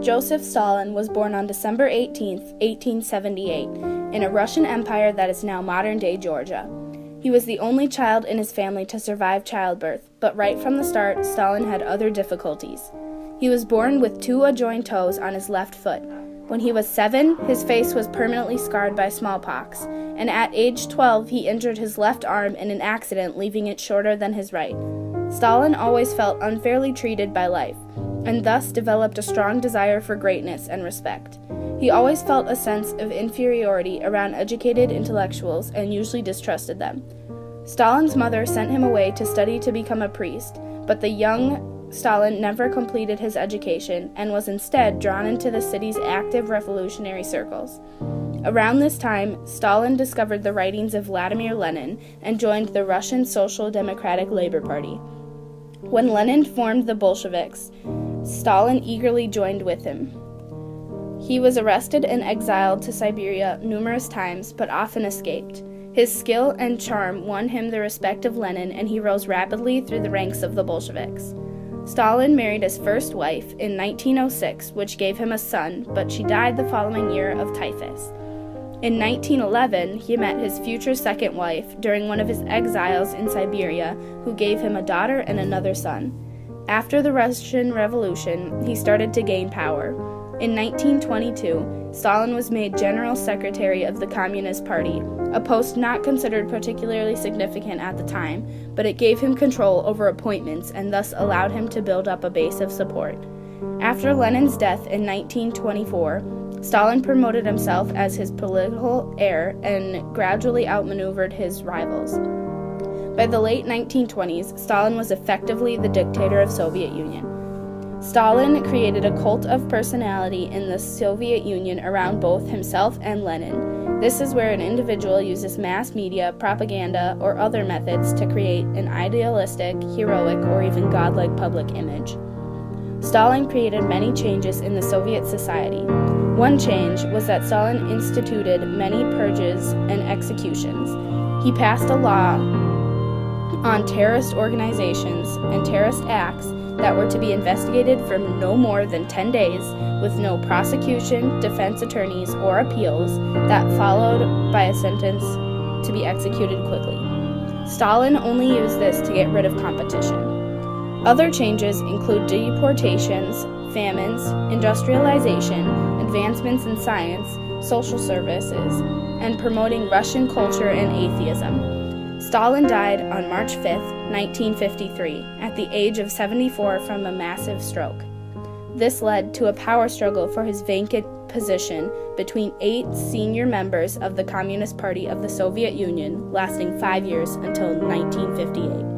Joseph Stalin was born on December 18, 1878, in a Russian empire that is now modern-day Georgia. He was the only child in his family to survive childbirth, but right from the start, Stalin had other difficulties. He was born with 2 adjoined toes on his left foot. When he was 7, his face was permanently scarred by smallpox, and at age 12, he injured his left arm in an accident, leaving it shorter than his right. Stalin always felt unfairly treated by life, and thus developed a strong desire for greatness and respect. He always felt a sense of inferiority around educated intellectuals and usually distrusted them. Stalin's mother sent him away to study to become a priest, but the young Stalin never completed his education and was instead drawn into the city's active revolutionary circles. Around this time, Stalin discovered the writings of Vladimir Lenin and joined the Russian Social Democratic Labor Party. When Lenin formed the Bolsheviks, Stalin eagerly joined with him. He was arrested and exiled to Siberia numerous times, but often escaped. His skill and charm won him the respect of Lenin, and he rose rapidly through the ranks of the Bolsheviks. Stalin married his first wife in 1906, which gave him a son, but she died the following year of typhus. In 1911, he met his future second wife during one of his exiles in Siberia, who gave him a daughter and another son. After the Russian Revolution, he started to gain power. In 1922, Stalin was made General Secretary of the Communist Party, a post not considered particularly significant at the time, but it gave him control over appointments and thus allowed him to build up a base of support. After Lenin's death in 1924, Stalin promoted himself as his political heir and gradually outmaneuvered his rivals. By the late 1920s, Stalin was effectively the dictator of Soviet Union. Stalin created a cult of personality in the Soviet Union around both himself and Lenin. This is where an individual uses mass media, propaganda, or other methods to create an idealistic, heroic, or even godlike public image. Stalin created many changes in the Soviet society. One change was that Stalin instituted many purges and executions. He passed a law on terrorist organizations and terrorist acts that were to be investigated for no more than 10 days, with no prosecution, defense attorneys, or appeals, that followed by a sentence to be executed quickly. Stalin only used this to get rid of competition. Other changes include deportations, famines, industrialization, advancements in science, social services, and promoting Russian culture and atheism. Stalin died on March 5, 1953, at the age of 74 from a massive stroke. This led to a power struggle for his vacant position between 8 senior members of the Communist Party of the Soviet Union, lasting 5 years until 1958.